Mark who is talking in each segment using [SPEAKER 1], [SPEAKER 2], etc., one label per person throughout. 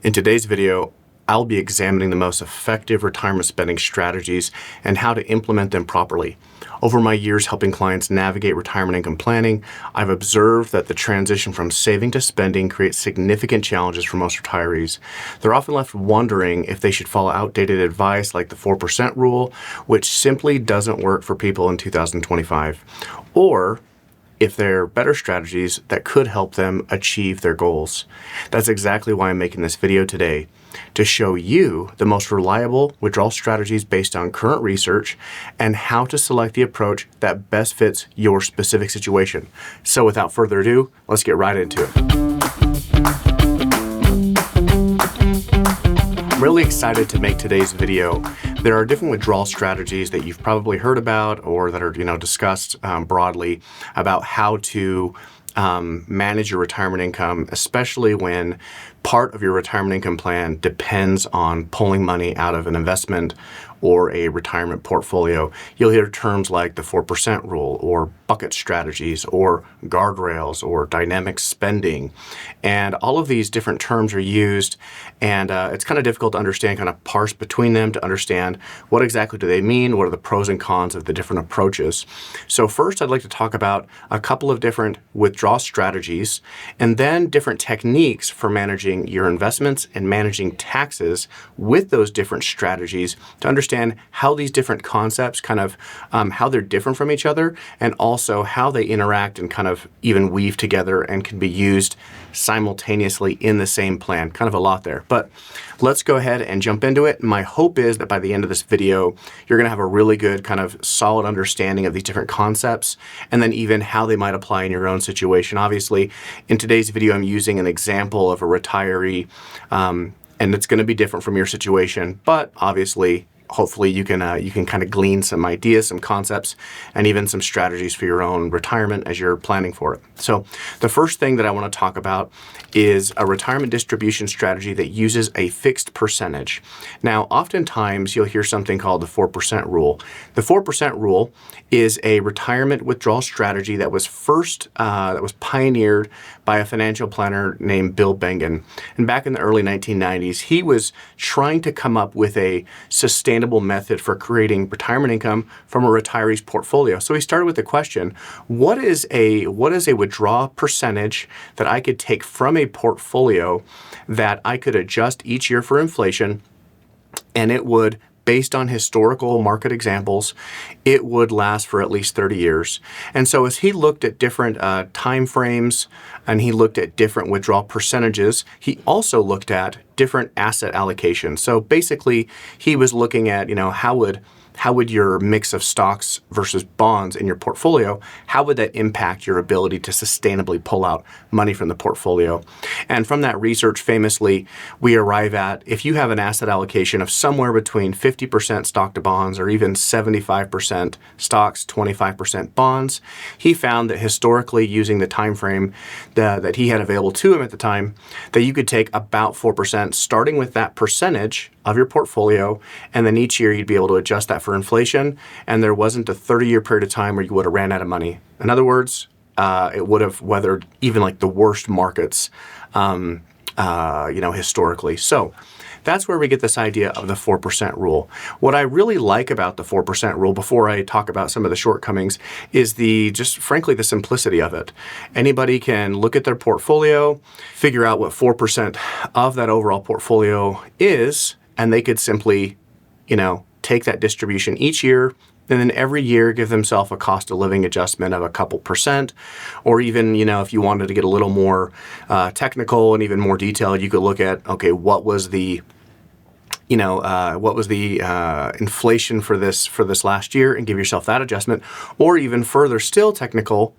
[SPEAKER 1] In today's video, I'll be examining the most effective retirement spending strategies and how to implement them properly. Over my years helping clients navigate retirement income planning, I've observed that the transition from saving to spending creates significant challenges for most retirees. They're often left wondering if they should follow outdated advice like the 4% rule, which simply doesn't work for people in 2025, or if there are better strategies that could help them achieve their goals. That's exactly why I'm making this video today, to show you the most reliable withdrawal strategies based on current research and how to select the approach that best fits your specific situation. So without further ado, let's get right into it. I'm really excited to make today's video. There are different withdrawal strategies that you've probably heard about or that are discussed broadly about how to manage your retirement income, especially when part of your retirement income plan depends on pulling money out of an investment or a retirement portfolio. You'll hear terms like the 4% rule or bucket strategies or guardrails or dynamic spending. And all of these different terms are used, and it's kind of difficult to understand, kind of parse between them to understand what exactly do they mean, what are the pros and cons of the different approaches. So first, I'd like to talk about a couple of different withdrawal strategies and then different techniques for managing your investments and managing taxes with those different strategies to understand how these different concepts kind of how they're different from each other, and also how they interact and kind of even weave together and can be used simultaneously in the same plan. Kind of a lot there, but let's go ahead and jump into it. My hope is that by the end of this video, you're going to have a really good kind of solid understanding of these different concepts and then even how they might apply in your own situation. Obviously, in today's video, I'm using an example of a retiree, and it's going to be different from your situation, but obviously, hopefully you can kind of glean some ideas, some concepts, and even some strategies for your own retirement as you're planning for it. So the first thing that I want to talk about is a retirement distribution strategy that uses a fixed percentage. Now, oftentimes you'll hear something called the 4% rule. The 4% rule is a retirement withdrawal strategy that was pioneered by a financial planner named Bill Bengen. And back in the early 1990s, he was trying to come up with a sustainable method for creating retirement income from a retiree's portfolio. So he started with the question, what is a withdrawal percentage that I could take from a portfolio that I could adjust each year for inflation, and it would, based on historical market examples, it would last for at least 30 years. And so as he looked at different time frames and he looked at different withdrawal percentages, he also looked at different asset allocations. So basically, he was looking at, how would your mix of stocks versus bonds in your portfolio, how would that impact your ability to sustainably pull out money from the portfolio? And from that research, famously, we arrive at, if you have an asset allocation of somewhere between 50% stock to bonds or even 75% stocks, 25% bonds, he found that historically, using the time frame that he had available to him at the time, that you could take about 4%, starting with that percentage of your portfolio, and then each year you'd be able to adjust that for inflation, and there wasn't a 30-year period of time where you would have ran out of money. In other words, it would have weathered even like the worst markets, historically. So that's where we get this idea of the 4% rule. What I really like about the 4% rule, before I talk about some of the shortcomings, is frankly, the simplicity of it. Anybody can look at their portfolio, figure out what 4% of that overall portfolio is, and they could simply, take that distribution each year, and then every year give themselves a cost of living adjustment of a couple percent. Or even, if you wanted to get a little more technical and even more detailed, you could look at, okay, what was the inflation for this last year, and give yourself that adjustment. Or even further still technical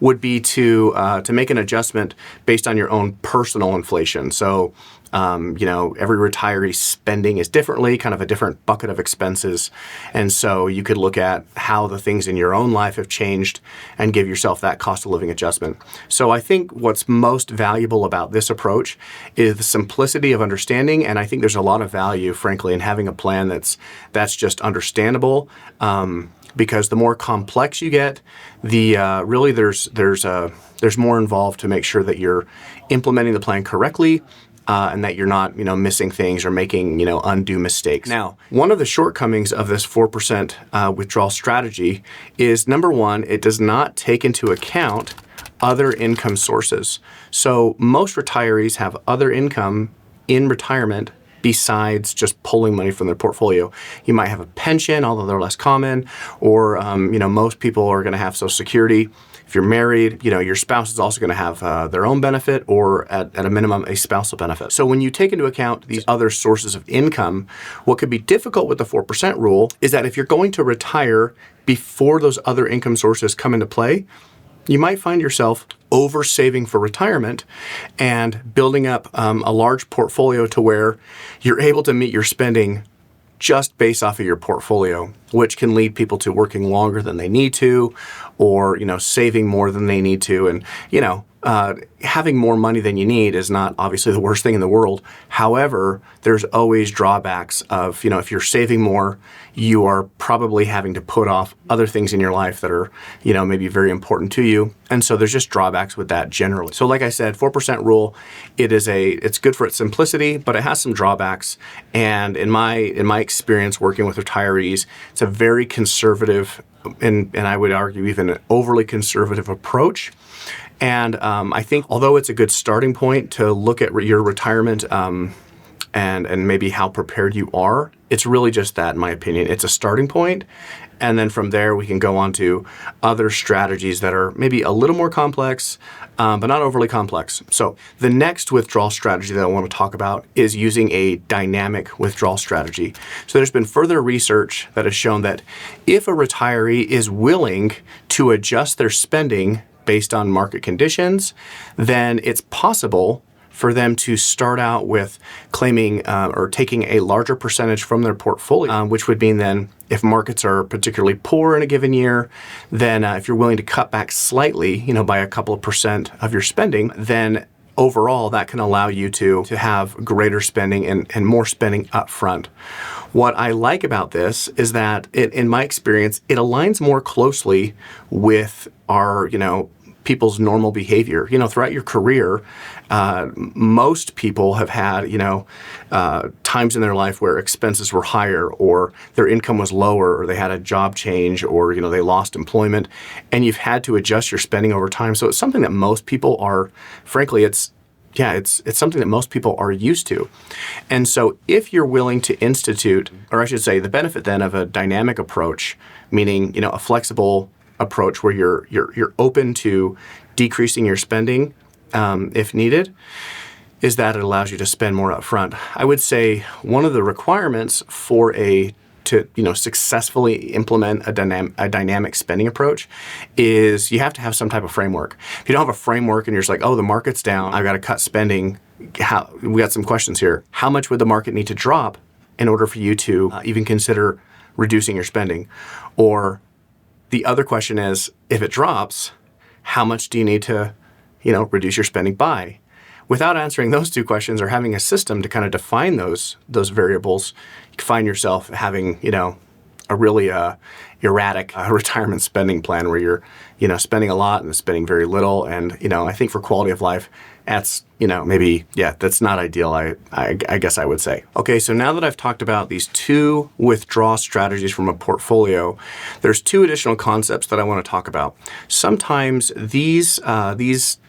[SPEAKER 1] would be to make an adjustment based on your own personal inflation. So every retiree's spending is differently, kind of a different bucket of expenses. And so you could look at how the things in your own life have changed and give yourself that cost of living adjustment. So I think what's most valuable about this approach is the simplicity of understanding. And I think there's a lot of value, frankly, in having a plan that's just understandable, because the more complex you get, the really there's more involved to make sure that you're implementing the plan correctly. And that you're not, missing things or making, undue mistakes. Now, one of the shortcomings of this 4% withdrawal strategy is, number one, it does not take into account other income sources. So most retirees have other income in retirement besides just pulling money from their portfolio. You might have a pension, although they're less common, or most people are going to have Social Security. If you're married, your spouse is also going to have their own benefit, or at a minimum, a spousal benefit. So when you take into account these other sources of income, what could be difficult with the 4% rule is that if you're going to retire before those other income sources come into play, you might find yourself over saving for retirement and building up a large portfolio to where you're able to meet your spending just based off of your portfolio, which can lead people to working longer than they need to, or saving more than they need to. And having more money than you need is not obviously the worst thing in the world. However, there's always drawbacks of, if you're saving more, you are probably having to put off other things in your life that are, maybe very important to you. And so there's just drawbacks with that generally. So like I said, 4% rule, it's good for its simplicity, but it has some drawbacks. And in my experience working with retirees, it's a very conservative, and I would argue even an overly conservative approach. And I think although it's a good starting point to look at your retirement and maybe how prepared you are, it's really just that, in my opinion. It's a starting point. And then from there, we can go on to other strategies that are maybe a little more complex, but not overly complex. So the next withdrawal strategy that I want to talk about is using a dynamic withdrawal strategy. So there's been further research that has shown that if a retiree is willing to adjust their spending based on market conditions, then it's possible for them to start out with claiming or taking a larger percentage from their portfolio, which would mean then if markets are particularly poor in a given year, then if you're willing to cut back slightly, by a couple of percent of your spending, then overall that can allow you to have greater spending and more spending up front. What I like about this is that in my experience, it aligns more closely with our, people's normal behavior. Throughout your career, most people have had, times in their life where expenses were higher, or their income was lower, or they had a job change, or, they lost employment, and you've had to adjust your spending over time. So it's something that most people are, frankly, it's something that most people are used to. And so if you're willing to institute, or I should say the benefit then of a dynamic approach, meaning, a flexible approach where you're open to decreasing your spending if needed, is that it allows you to spend more upfront. I would say one of the requirements for to successfully implement a dynamic spending approach is you have to have some type of framework. If you don't have a framework and you're just like, oh, the market's down, I've got to cut spending. We got some questions here. How much would the market need to drop in order for you to even consider reducing your spending? Or the other question is, if it drops, how much do you need to, reduce your spending by? Without answering those two questions or having a system to kind of define those variables, you can find yourself having, a really erratic retirement spending plan where you're, spending a lot and spending very little. And, I think for quality of life, that's, that's not ideal, I guess I would say. Okay, so now that I've talked about these two withdrawal strategies from a portfolio, there's two additional concepts that I want to talk about. Sometimes these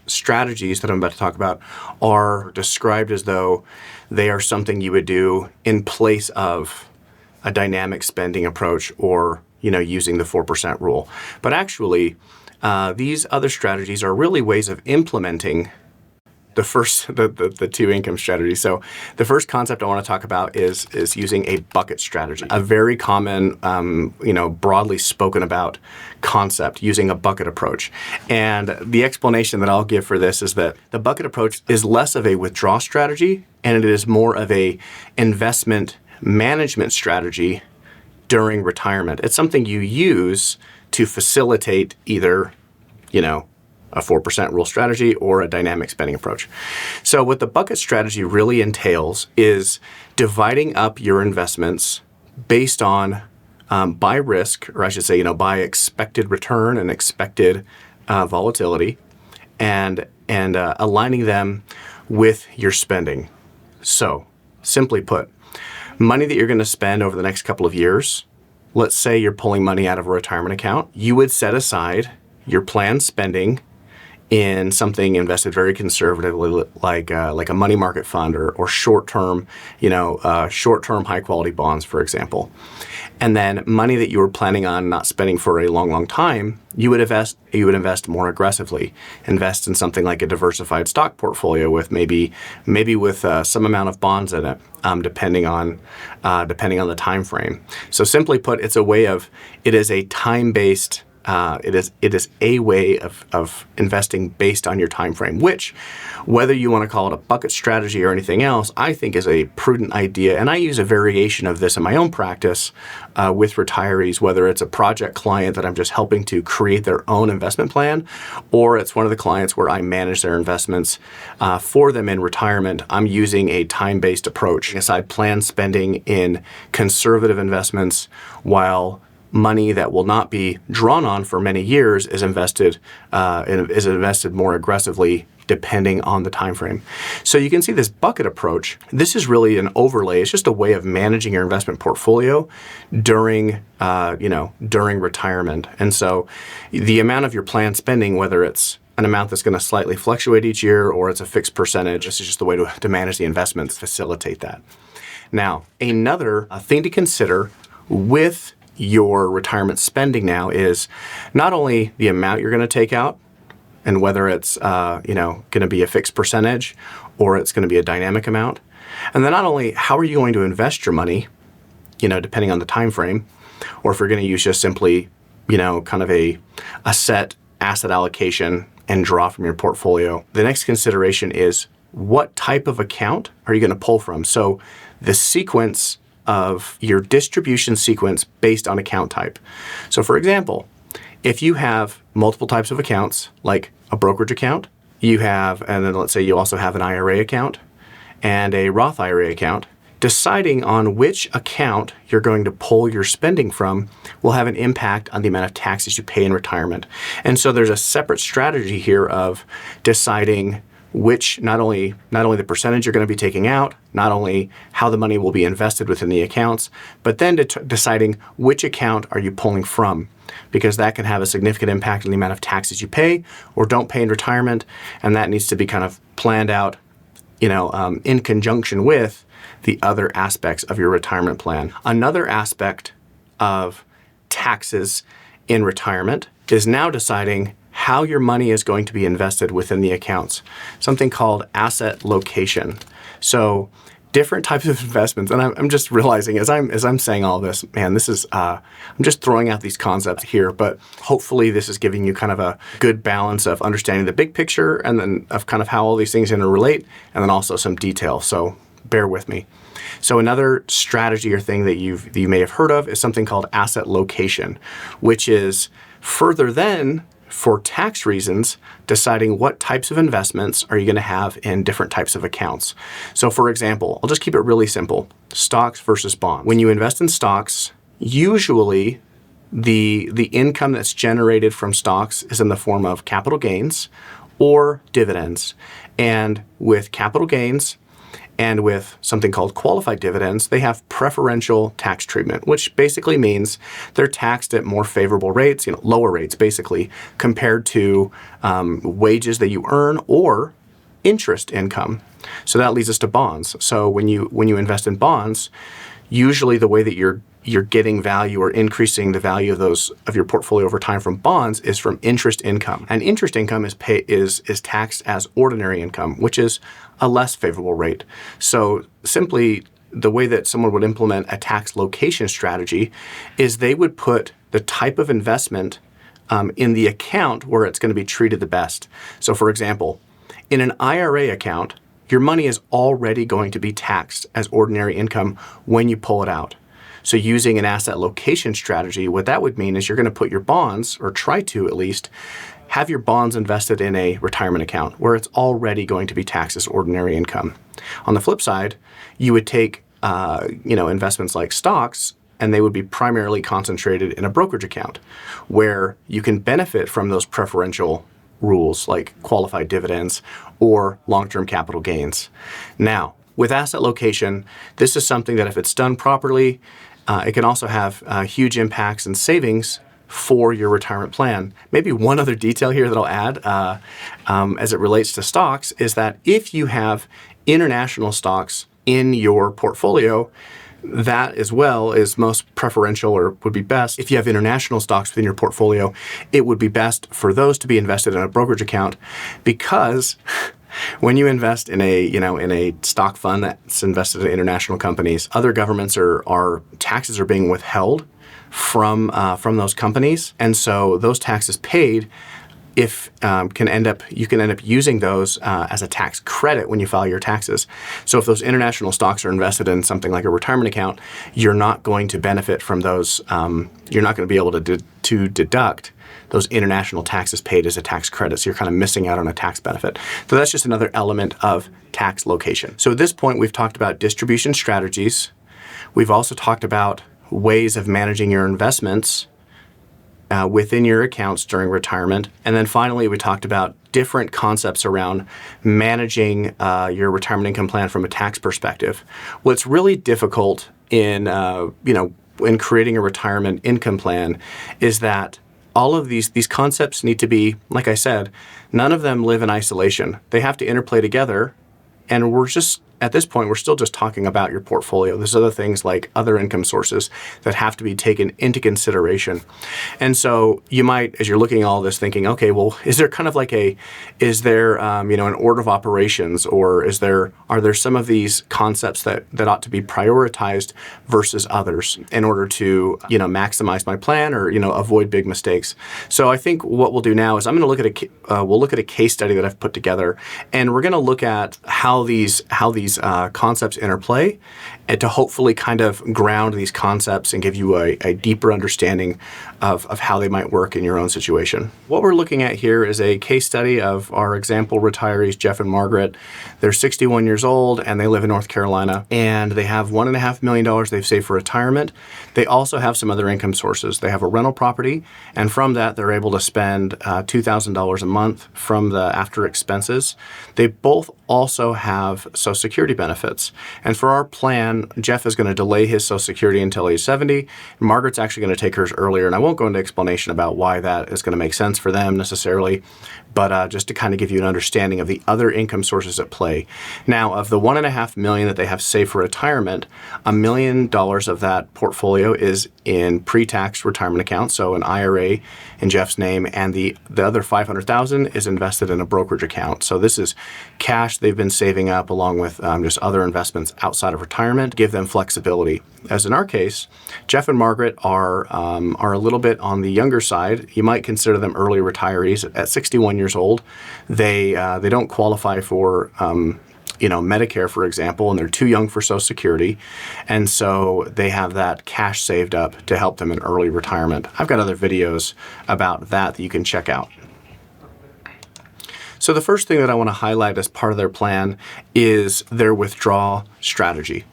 [SPEAKER 1] strategies that I'm about to talk about are described as though they are something you would do in place of a dynamic spending approach or, using the 4% rule. But actually, these other strategies are really ways of implementing the two income strategies. So the first concept I want to talk about is using a bucket strategy, a very common, broadly spoken about concept, using a bucket approach. And the explanation that I'll give for this is that the bucket approach is less of a withdrawal strategy, and it is more of a investment management strategy during retirement. It's something you use to facilitate either, a 4% rule strategy or a dynamic spending approach. So what the bucket strategy really entails is dividing up your investments based on by risk, or I should say, by expected return and expected volatility, and aligning them with your spending. So, simply put, money that you're going to spend over the next couple of years, let's say you're pulling money out of a retirement account, you would set aside your planned spending in something invested very conservatively, like a money market fund or short-term, short-term high-quality bonds, for example. And then money that you were planning on not spending for a long, long time, you would invest more aggressively. Invest in something like a diversified stock portfolio with maybe with some amount of bonds in it, depending on the time frame. So simply put, it is a time-based. It is a way of investing based on your time frame, which, whether you want to call it a bucket strategy or anything else, I think is a prudent idea. And I use a variation of this in my own practice with retirees, whether it's a project client that I'm just helping to create their own investment plan, or it's one of the clients where I manage their investments for them in retirement. I'm using a time-based approach. Aside planned spending in conservative investments, while money that will not be drawn on for many years is invested more aggressively depending on the time frame. So you can see this bucket approach. This is really an overlay. It's just a way of managing your investment portfolio during retirement. And so the amount of your planned spending, whether it's an amount that's going to slightly fluctuate each year or it's a fixed percentage, this is just the way to manage the investments, facilitate that. Now, another thing to consider with your retirement spending now is not only the amount you're going to take out and whether it's going to be a fixed percentage or it's going to be a dynamic amount, and then not only how are you going to invest your money, depending on the time frame, or if you're going to use just simply kind of a set asset allocation and draw from your portfolio. The next consideration is what type of account are you going to pull from? So the sequence of your distribution sequence based on account type. So for example, if you have multiple types of accounts, like a brokerage account, and then let's say you also have an IRA account and a Roth IRA account, deciding on which account you're going to pull your spending from will have an impact on the amount of taxes you pay in retirement. And so there's a separate strategy here of deciding which, not only the percentage you're going to be taking out, not only how the money will be invested within the accounts, but then deciding which account are you pulling from, because that can have a significant impact on the amount of taxes you pay or don't pay in retirement, and that needs to be kind of planned out, in conjunction with the other aspects of your retirement plan. Another aspect of taxes in retirement is now deciding how your money is going to be invested within the accounts, something called asset location. So different types of investments, and I'm just realizing as I'm saying all this, man, this is I'm just throwing out these concepts here, but hopefully this is giving you kind of a good balance of understanding the big picture and then of kind of how all these things interrelate, and then also some detail. So bear with me. So another strategy or thing that you may have heard of is something called asset location, which is further then, for tax reasons, deciding what types of investments are you going to have in different types of accounts. So for example, I'll just keep it really simple. Stocks versus bonds. When you invest in stocks, usually the income that's generated from stocks is in the form of capital gains or dividends. And with capital gains and with something called qualified dividends, they have preferential tax treatment, which basically means they're taxed at more favorable rates, lower rates basically, compared to wages that you earn or interest income. So that leads us to bonds. So when you invest in bonds, usually the way that you're getting value or increasing the value of your portfolio over time from bonds is from interest income. And interest income is taxed as ordinary income, which is a less favorable rate. So simply the way that someone would implement a tax location strategy is they would put the type of investment in the account where it's going to be treated the best. So for example, in an IRA account, your money is already going to be taxed as ordinary income when you pull it out. So using an asset location strategy, what that would mean is you're going to put your bonds, or try to at least, have your bonds invested in a retirement account where it's already going to be taxed as ordinary income. On the flip side, you would take investments like stocks and they would be primarily concentrated in a brokerage account where you can benefit from those preferential rules like qualified dividends or long-term capital gains. Now, with asset location, this is something that if it's done properly, it can also have huge impacts and savings for your retirement plan. Maybe one other detail here that I'll add as it relates to stocks is that if you have international stocks in your portfolio, that as well is most preferential or would be best. If you have international stocks within your portfolio, it would be best for those to be invested in a brokerage account, because when you invest in a stock fund that's invested in international companies, other governments are taxes are being withheld from those companies, and so those taxes paid you can end up using those as a tax credit when you file your taxes. So if those international stocks are invested in something like a retirement account, you're not going to benefit from those. You're not going to be able to deduct those international taxes paid as a tax credit. So you're kind of missing out on a tax benefit. So that's just another element of tax location. So at this point, we've talked about distribution strategies. We've also talked about ways of managing your investments within your accounts during retirement. And then finally, we talked about different concepts around managing your retirement income plan from a tax perspective. What's really difficult in creating a retirement income plan is that all of these concepts need to be, like I said, none of them live in isolation. They have to interplay together. And at this point, we're still just talking about your portfolio. There's other things like other income sources that have to be taken into consideration. And so you might, as you're looking at all this, thinking, okay, well, is there kind of like an order of operations, or are there some of these concepts that ought to be prioritized versus others in order to, maximize my plan or, avoid big mistakes? So I think what we'll do now is I'm going to look at a case study that I've put together, and we're going to look at how these concepts interplay, and to hopefully kind of ground these concepts and give you a deeper understanding of how they might work in your own situation. What we're looking at here is a case study of our example retirees, Jeff and Margaret. They're 61 years old and they live in North Carolina, and they have $1.5 million they've saved for retirement. They also have some other income sources. They have a rental property, and from that they're able to spend $2,000 a month from the after expenses. They both also have Social Security benefits. And for our plan, Jeff is going to delay his Social Security until he's 70. Margaret's actually going to take hers earlier, and I won't go into explanation about why that is going to make sense for them necessarily, but just to kind of give you an understanding of the other income sources at play. Now, of the $1.5 million that they have saved for retirement, $1 million of that portfolio is in pre-tax retirement accounts, so an IRA in Jeff's name, and the other $500,000 is invested in a brokerage account. So this is cash they've been saving up along with just other investments outside of retirement to give them flexibility. As in our case, Jeff and Margaret are a little bit on the younger side. You might consider them early retirees. At 61 years old, they don't qualify for Medicare, for example, and they're too young for Social Security, and so they have that cash saved up to help them in early retirement. I've got other videos about that you can check out. So the first thing that I want to highlight as part of their plan is their withdrawal strategy.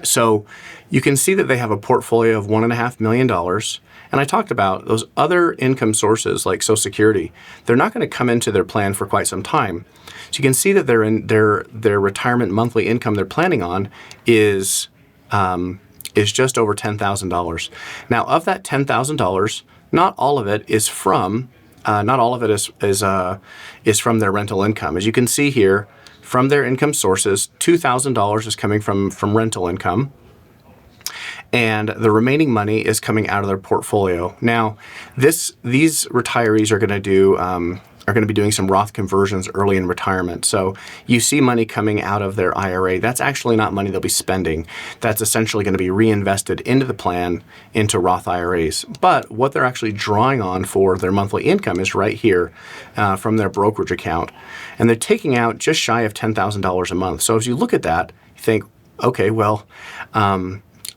[SPEAKER 1] So you can see that they have a portfolio of $1.5 million. And I talked about those other income sources like Social Security. They're not going to come into their plan for quite some time. So you can see that their retirement monthly income they're planning on is just over $10,000. Now, of that $10,000, not all of it is from their rental income. As you can see here, from their income sources, $2,000 is coming from rental income, and the remaining money is coming out of their portfolio. Now, these retirees are going to be doing some Roth conversions early in retirement. So you see money coming out of their IRA. That's actually not money they'll be spending. That's essentially going to be reinvested into the plan, into Roth IRAs. But what they're actually drawing on for their monthly income is right here from their brokerage account. And they're taking out just shy of $10,000 a month. So as you look at that, you think, okay, well,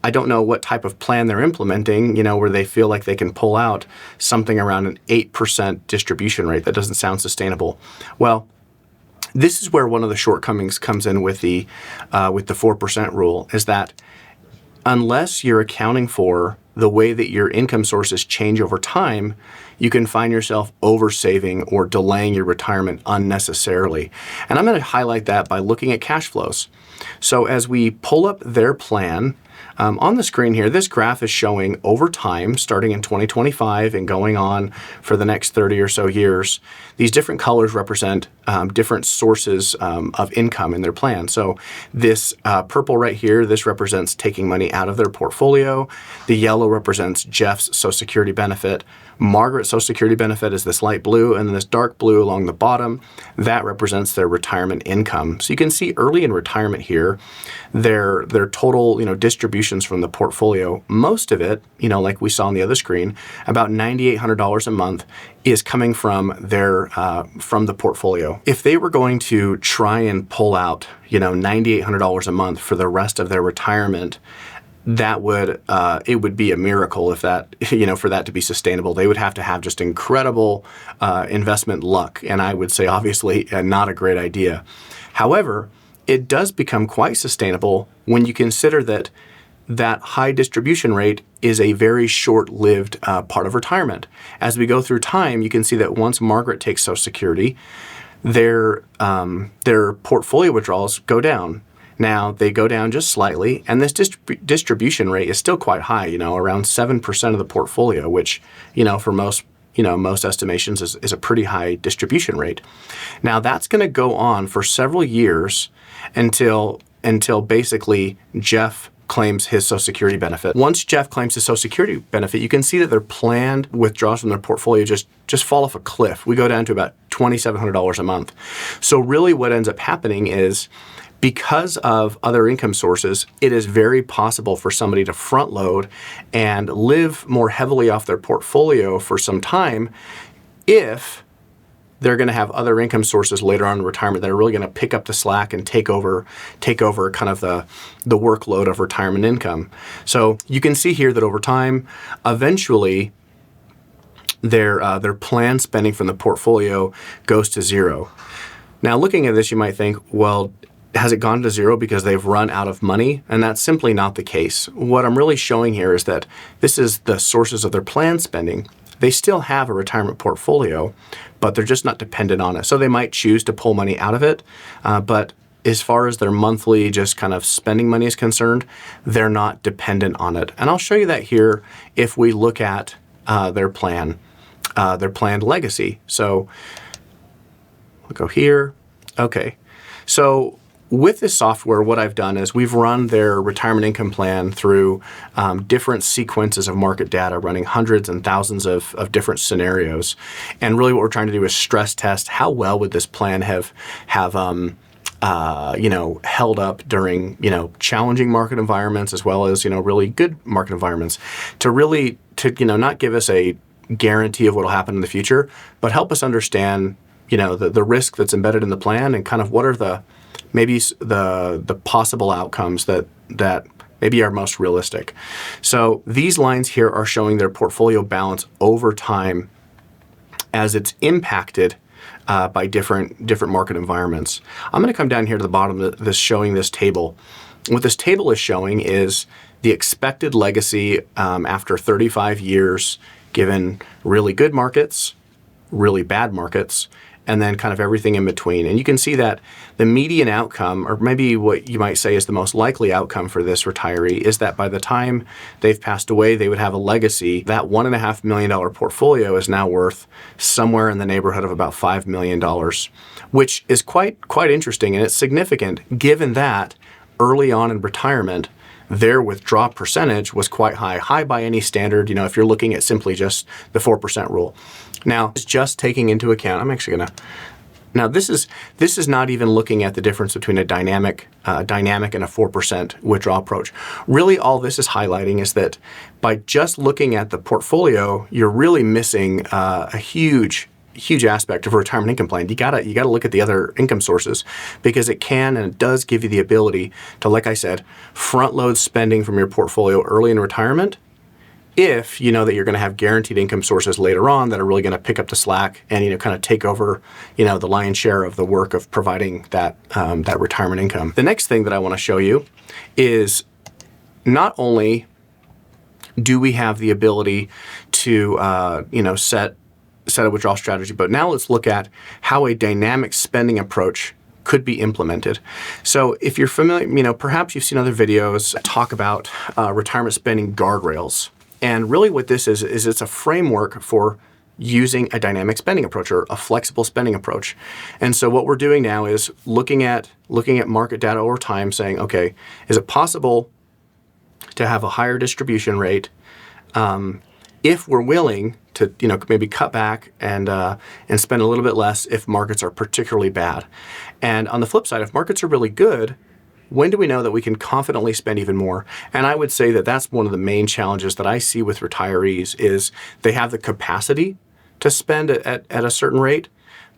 [SPEAKER 1] I don't know what type of plan they're implementing, where they feel like they can pull out something around an 8% distribution rate. That doesn't sound sustainable. Well, this is where one of the shortcomings comes in with the 4% rule, is that unless you're accounting for the way that your income sources change over time, you can find yourself oversaving or delaying your retirement unnecessarily. And I'm going to highlight that by looking at cash flows. So as we pull up their plan, on the screen here, this graph is showing over time, starting in 2025 and going on for the next 30 or so years. These different colors represent different sources of income in their plan. So this purple right here, this represents taking money out of their portfolio. The yellow represents Jeff's Social Security benefit. Margaret's Social Security benefit is this light blue, and then this dark blue along the bottom, that represents their retirement income. So you can see early in retirement here, their total distributions from the portfolio, most of it, like we saw on the other screen, about $9,800 a month is coming from the portfolio. If they were going to try and pull out $9,800 a month for the rest of their retirement, that would it would be a miracle if that for that to be sustainable. They would have to have just incredible investment luck, and I would say obviously not a great idea. However, it does become quite sustainable when you consider that high distribution rate is a very short-lived part of retirement. As we go through time, you can see that once Margaret takes Social Security, their portfolio withdrawals go down. Now, they go down just slightly, and this distribution rate is still quite high, around 7% of the portfolio, which, for most estimations is a pretty high distribution rate. Now, that's going to go on for several years until basically Jeff claims his Social Security benefit. Once Jeff claims his Social Security benefit, you can see that their planned withdrawals from their portfolio just fall off a cliff. We go down to about $2,700 a month. So really what ends up happening is, because of other income sources, it is very possible for somebody to front load and live more heavily off their portfolio for some time if they're going to have other income sources later on in retirement that are really going to pick up the slack and take over kind of the workload of retirement income. So you can see here that over time, eventually their planned spending from the portfolio goes to zero. Now, looking at this, you might think, well, has it gone to zero because they've run out of money? And that's simply not the case. What I'm really showing here is that this is the sources of their planned spending. They still have a retirement portfolio, but they're just not dependent on it. So they might choose to pull money out of it, but as far as their monthly just kind of spending money is concerned, they're not dependent on it. And I'll show you that here if we look at their planned legacy. So we'll go here. Okay. So with this software, what I've done is we've run their retirement income plan through different sequences of market data, running hundreds and thousands of different scenarios. And really what we're trying to do is stress test how well would this plan have held up during, challenging market environments as well as, really good market environments to not give us a guarantee of what will happen in the future, but help us understand, the risk that's embedded in the plan and kind of what are the possible outcomes that maybe are most realistic. So these lines here are showing their portfolio balance over time as it's impacted by different market environments. I'm going to come down here to the bottom of this, showing this table. What this table is showing is the expected legacy after 35 years, given really good markets, really bad markets, and then kind of everything in between. And you can see that the median outcome, or maybe what you might say is the most likely outcome for this retiree, is that by the time they've passed away, they would have a legacy. That $1.5 million portfolio is now worth somewhere in the neighborhood of about $5 million, which is quite interesting, and it's significant given that early on in retirement, their withdrawal percentage was quite high by any standard, if you're looking at simply just the 4% rule. Now, it's just taking into account, now this is not even looking at the difference between a dynamic and a 4% withdrawal approach. Really, all this is highlighting is that by just looking at the portfolio, you're really missing a huge aspect of a retirement income plan. You gotta look at the other income sources, because it can and it does give you the ability to, like I said, front load spending from your portfolio early in retirement if you know that you're going to have guaranteed income sources later on that are really going to pick up the slack and kind of take over the lion's share of the work of providing that retirement income. The next thing that I want to show you is not only do we have the ability to set a withdrawal strategy, but now let's look at how a dynamic spending approach could be implemented. So if you're familiar, perhaps you've seen other videos talk about retirement spending guardrails. And really what this is it's a framework for using a dynamic spending approach or a flexible spending approach. And so what we're doing now is looking at market data over time, saying, okay, is it possible to have a higher distribution rate if we're willing to maybe cut back and spend a little bit less if markets are particularly bad. And on the flip side, if markets are really good, when do we know that we can confidently spend even more? And I would say that that's one of the main challenges that I see with retirees is they have the capacity to spend at a certain rate,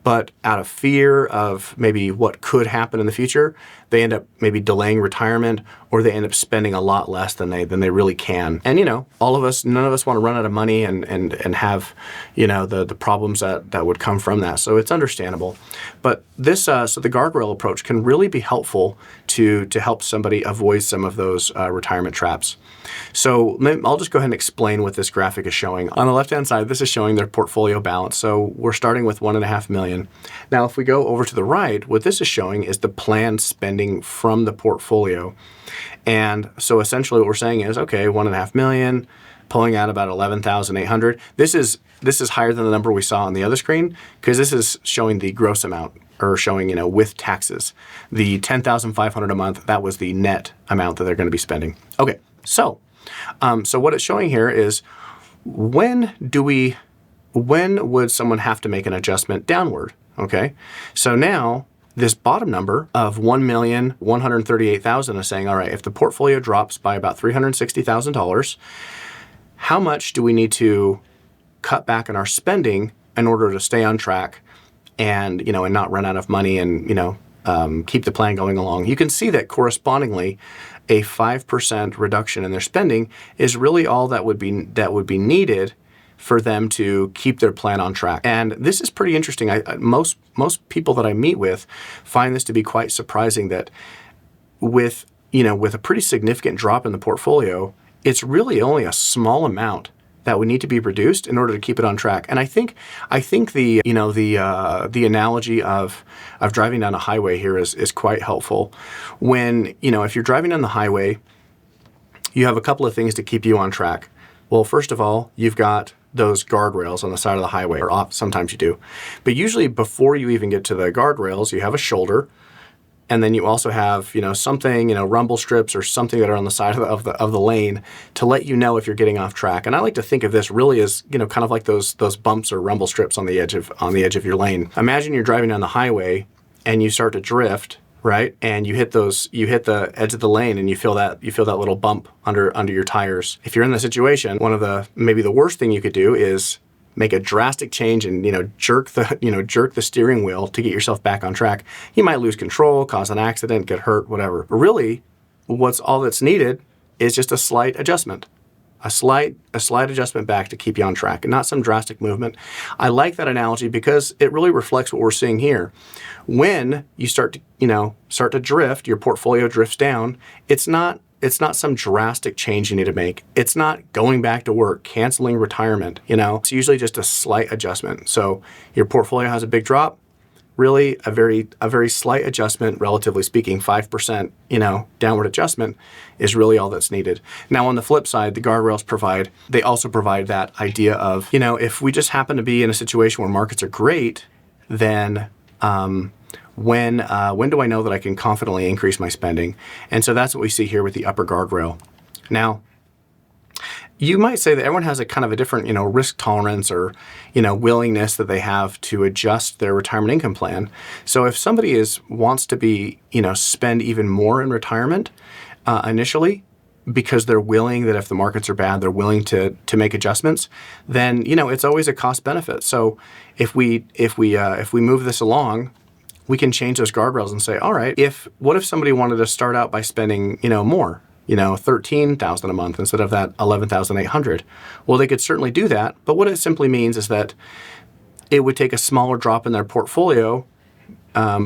[SPEAKER 1] but out of fear of maybe what could happen in the future, they end up maybe delaying retirement, or they end up spending a lot less than they really can. And none of us want to run out of money and have the problems that would come from that. So it's understandable. But this so the guardrail approach can really be helpful to help somebody avoid some of those retirement traps. So I'll just go ahead and explain what this graphic is showing. On the left-hand side, this is showing their portfolio balance. So we're starting with $1.5 million. Now, if we go over to the right, what this is showing is the planned spending from the portfolio. And so essentially what we're saying is, okay, $1.5 million, pulling out about $11,800. This is higher than the number we saw on the other screen because this is showing the gross amount, or showing, with taxes. The $10,500 a month, that was the net amount that they're going to be spending. Okay, so what it's showing here is when would someone have to make an adjustment downward? Okay, so now this bottom number of $1,138,000 is saying, all right, if the portfolio drops by about $360,000, how much do we need to cut back on our spending in order to stay on track and not run out of money and keep the plan going along? You can see that correspondingly, a 5% reduction in their spending is really all that would be needed for them to keep their plan on track. And this is pretty interesting. Most people that I meet with find this to be quite surprising that with a pretty significant drop in the portfolio, it's really only a small amount that would need to be reduced in order to keep it on track. And I think the analogy of driving down a highway here is quite helpful. When if you're driving down the highway, you have a couple of things to keep you on track. Well, first of all, you've got those guardrails on the side of the highway, or sometimes you do. But usually before you even get to the guardrails, you have a shoulder, and then you also have something, rumble strips or something that are on the side of the lane to let you know if you're getting off track. And I like to think of this really as kind of like those bumps or rumble strips on the edge of your lane. Imagine you're driving down the highway and you start to drift, right? And you hit the edge of the lane and you feel that little bump under your tires. If you're in the situation, maybe the worst thing you could do is make a drastic change and jerk the steering wheel to get yourself back on track. You might lose control, cause an accident, get hurt, whatever. But really, all that's needed is just a slight adjustment. A slight adjustment back to keep you on track, and not some drastic movement. I like that analogy because it really reflects what we're seeing here. When you start to drift, your portfolio drifts down. It's not some drastic change you need to make. It's not going back to work, canceling retirement. It's usually just a slight adjustment. So your portfolio has a big drop. Really, a very slight adjustment, relatively speaking, 5%, downward adjustment is really all that's needed. Now, on the flip side, the guardrails also provide that idea of, if we just happen to be in a situation where markets are great, then when do I know that I can confidently increase my spending? And so that's what we see here with the upper guardrail. Now, you might say that everyone has a kind of a different, risk tolerance or, willingness that they have to adjust their retirement income plan. So if somebody wants to be, spend even more in retirement initially, because they're willing that if the markets are bad, they're willing to make adjustments, then, it's always a cost benefit. So if we move this along, we can change those guardrails and say, all right, what if somebody wanted to start out by spending, more? $13,000 a month instead of that $11,800. Well, they could certainly do that, but what it simply means is that it would take a smaller drop in their portfolio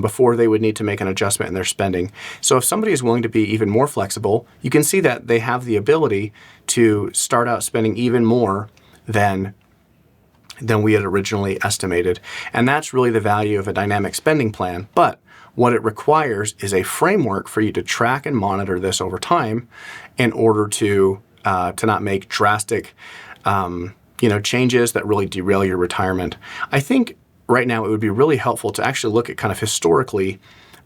[SPEAKER 1] before they would need to make an adjustment in their spending. So if somebody is willing to be even more flexible, you can see that they have the ability to start out spending even more than we had originally estimated. And that's really the value of a dynamic spending plan. But what it requires is a framework for you to track and monitor this over time in order to not make drastic changes that really derail your retirement. I think right now it would be really helpful to actually look at kind of historically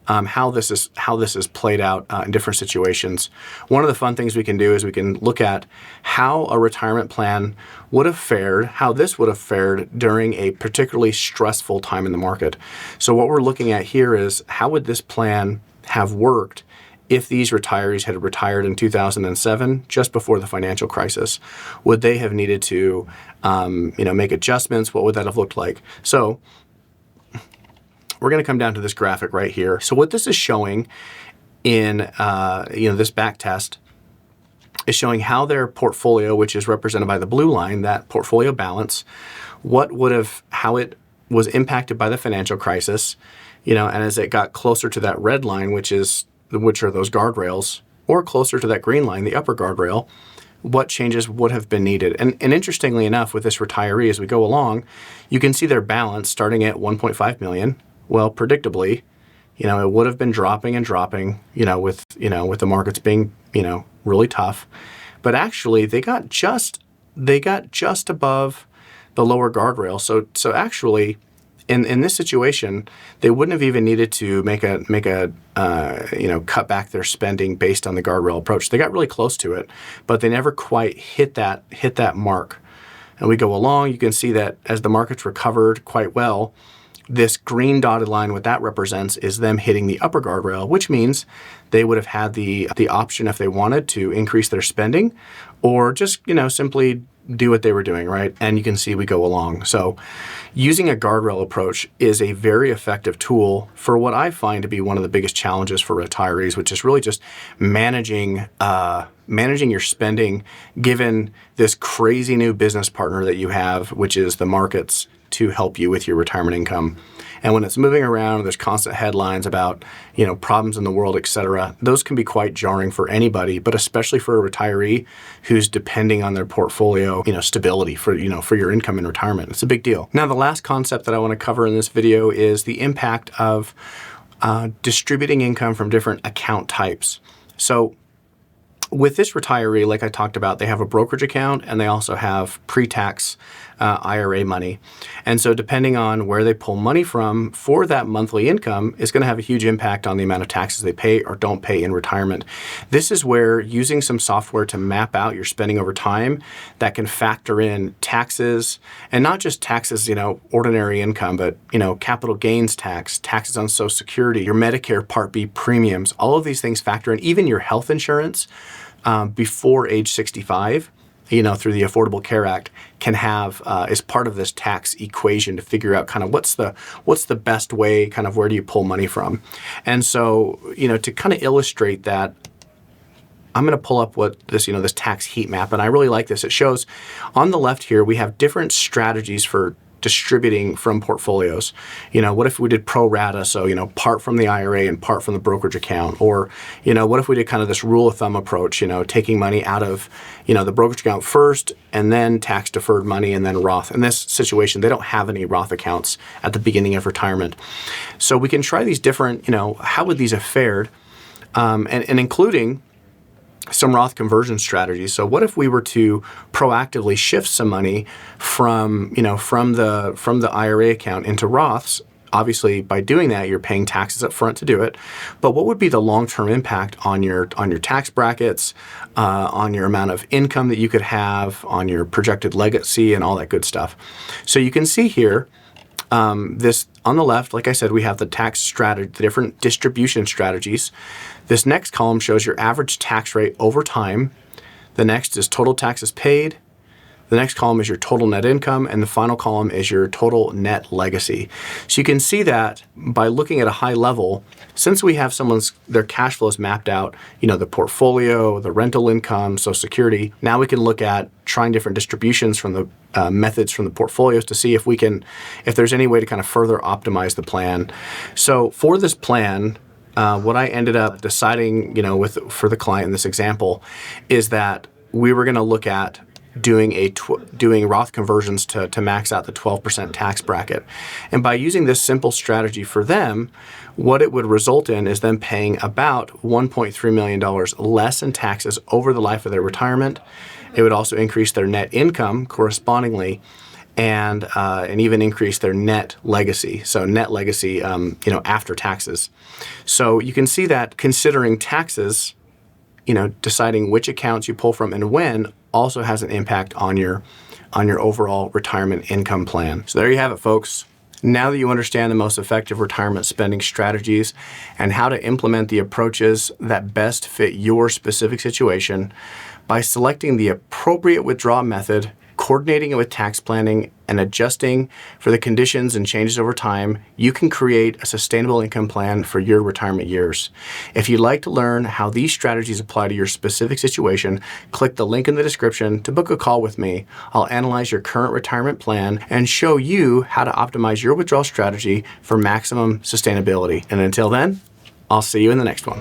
[SPEAKER 1] how this is played out in different situations. One of the fun things we can do is we can look at how a retirement plan would have fared, how this would have fared during a particularly stressful time in the market. So what we're looking at here is how would this plan have worked if these retirees had retired in 2007, just before the financial crisis? Would they have needed to make adjustments? What would that have looked like? So we're going to come down to this graphic right here. So what this is showing in this back test is showing how their portfolio, which is represented by the blue line, that portfolio balance, how it was impacted by the financial crisis, and as it got closer to that red line, which are those guardrails, or closer to that green line, the upper guardrail, what changes would have been needed. And interestingly enough, with this retiree, as we go along, you can see their balance starting at 1.5 million. Well, predictably, it would have been dropping and dropping, with the markets being, really tough. But actually, they got just above the lower guardrail. So actually, in this situation, they wouldn't have even needed to make a cut back their spending based on the guardrail approach. They got really close to it, but they never quite hit that mark. And we go along, you can see that as the markets recovered quite well, this green dotted line, what that represents is them hitting the upper guardrail, which means they would have had the option if they wanted to increase their spending or just, simply do what they were doing, right? And you can see we go along. So using a guardrail approach is a very effective tool for what I find to be one of the biggest challenges for retirees, which is really just managing your spending given this crazy new business partner that you have, which is the markets, to help you with your retirement income. And when it's moving around, there's constant headlines about, problems in the world, etc. Those can be quite jarring for anybody, but especially for a retiree who's depending on their portfolio, stability for your income in retirement. It's a big deal. Now, the last concept that I want to cover in this video is the impact of distributing income from different account types. So with this retiree, like I talked about, they have a brokerage account and they also have pre-tax IRA money. And so depending on where they pull money from for that monthly income is going to have a huge impact on the amount of taxes they pay or don't pay in retirement. This is where using some software to map out your spending over time that can factor in taxes, and not just taxes, ordinary income, but, capital gains tax, taxes on Social Security, your Medicare Part B premiums, all of these things factor in, even your health insurance before age 65. Through the Affordable Care Act, can have as part of this tax equation to figure out kind of what's the best way, kind of where do you pull money from. And so, to kind of illustrate that, I'm going to pull up this tax heat map, and I really like this. It shows on the left here, we have different strategies for distributing from portfolios. What if we did pro rata? So, part from the IRA and part from the brokerage account. Or, what if we did kind of this rule of thumb approach, taking money out of, the brokerage account first and then tax deferred money and then Roth. In this situation, they don't have any Roth accounts at the beginning of retirement. So we can try these different, how would these have fared? And including some Roth conversion strategies. So what if we were to proactively shift some money from the IRA account into Roths? Obviously, by doing that, you're paying taxes up front to do it. But what would be the long-term impact on your tax brackets, on your amount of income that you could have, on your projected legacy, and all that good stuff? So you can see here, this on the left, like I said, we have the tax strategy, the different distribution strategies. This next column shows your average tax rate over time. The next is total taxes paid. The next column is your total net income, and the final column is your total net legacy. So you can see that by looking at a high level, since we have their cash flows mapped out, the portfolio, the rental income, Social Security, now we can look at trying different distributions from the methods from the portfolios to see if there's any way to kind of further optimize the plan. So for this plan, what I ended up deciding, for the client in this example, is that we were going to look at doing Roth conversions to max out the 12% tax bracket. And by using this simple strategy for them, what it would result in is them paying about $1.3 million less in taxes over the life of their retirement. It would also increase their net income correspondingly, and even increase their net legacy. So net legacy, after taxes. So you can see that considering taxes, deciding which accounts you pull from and when also has an impact on your overall retirement income plan. So there you have it, folks. Now that you understand the most effective retirement spending strategies and how to implement the approaches that best fit your specific situation, by selecting the appropriate withdrawal method, coordinating it with tax planning, and adjusting for the conditions and changes over time, you can create a sustainable income plan for your retirement years. If you'd like to learn how these strategies apply to your specific situation, click the link in the description to book a call with me. I'll analyze your current retirement plan and show you how to optimize your withdrawal strategy for maximum sustainability. And until then, I'll see you in the next one.